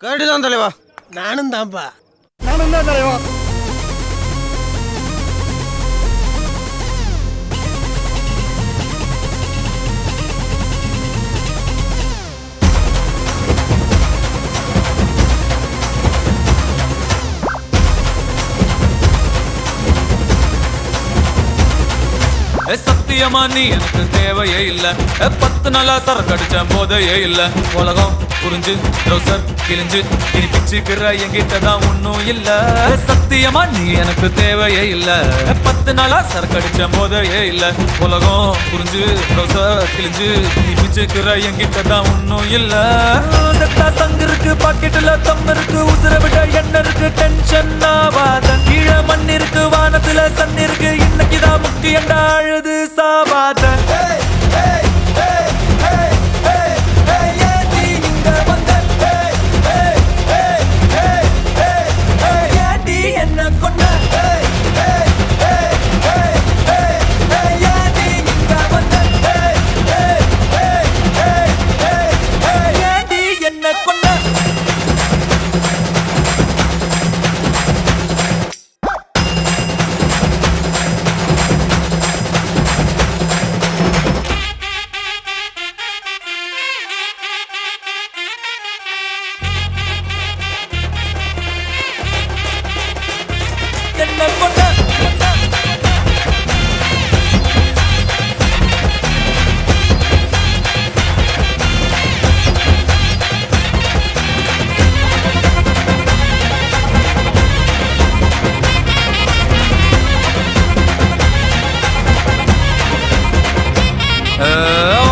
கேட்டுதான் தலைவா. நானும் தான்ப்பா. நானும் தான் தலைவா. சத்தியமா நீ எனக்கு தேவையே இல்ல. 10 நாளா சரக்கு அடிச்ச போதையே இல்ல. உலகம் புரிஞ்சு ட்ரௌசர் கிழிஞ்சு இனி பிச்சுக்கிற என்கிட்ட தான் ஒன்னும் இல்ல. சத்தியமா நீ எனக்கு தேவையே இல்ல. 10 நாளா சரக்கு அடிச்ச போதையே இல்ல. உலகம் புரிஞ்சு ட்ரௌசர் கிழிஞ்சு இனி பிச்சுக்கிற என்கிட்ட தான் ஒன்னும் இல்ல. செத்தா சங்கு இருக்கு, பாக்கெட்டுல தம் இருக்கு, உசுர விட என்ன இருக்கு, டென்ஷன் ஆவாத. கீழே மண் இருக்கு, வானத்துல சன் இருக்கு, இன்னைக்குதான் முக்கியண்டா அழுது சாவாத. என்ன கொண்ட என்ன கொண்ட என்ன கொண்ட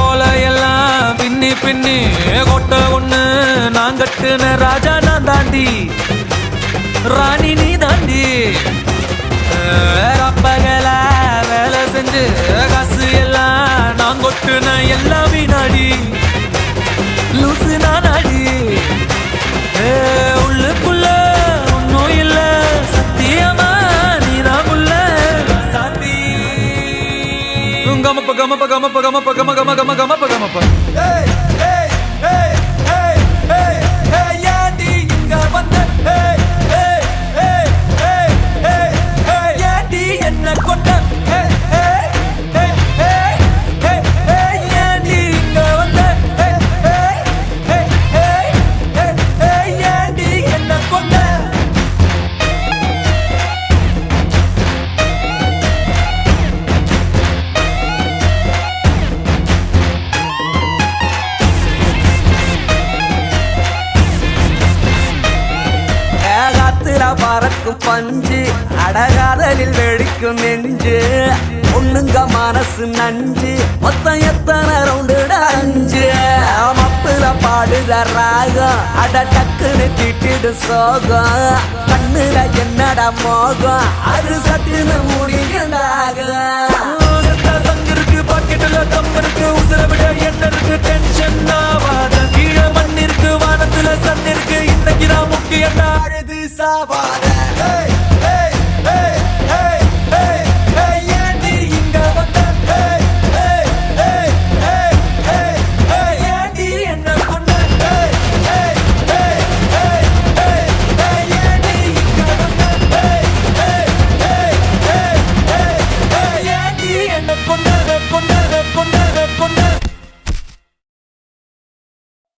ஓலையெல்லாம் பின்னி பின்னி கொட்ட ஒண்ணு நான் கட்டுன ராஜா நான் தாண்டி, ராணி நீ தாண்டி. ரப்பகல வேலை செஞ்சு காசு எல்லாம் நான் கொட்டுன எல்லாம் வீணாடி, லூசு நானாடி. உள்ளுக்குள்ள ஒன்னும் இல்ல, சத்தியமா நீதான் உள்ள சாத்தி. கமப்ப கமப்ப கமப்ப கமப்ப கம கம கம கமப்ப கமப்ப. ஏண்டி இங்க வந்த, ஏண்டி என்ன கொண்ட, ஏண்டி இங்க வந்த, ஏண்டி என்ன கொண்ட. காத்துல பறக்கும் பஞ்சு, அடகாதலில் வெடிக்கும் நெஞ்சு, ஒண்ணுங்க மனசு நஞ்சு, மொத்தம் எத்தனை ரவுண்டு அஞ்சு. மப்புல பாடுற ராகம், அட டக்குன்னு திட்டிடு சோகம், கண்ணுல என்னடா மோகம், அது சட்டுன்னு முடியுண்டாக. சங்கு இருக்கு, பாக்கெட்டுல தம் இருக்கு, உசுர விட என்ன இருக்கு, டென்ஷன் ஆவாத. கீழே மண்ணு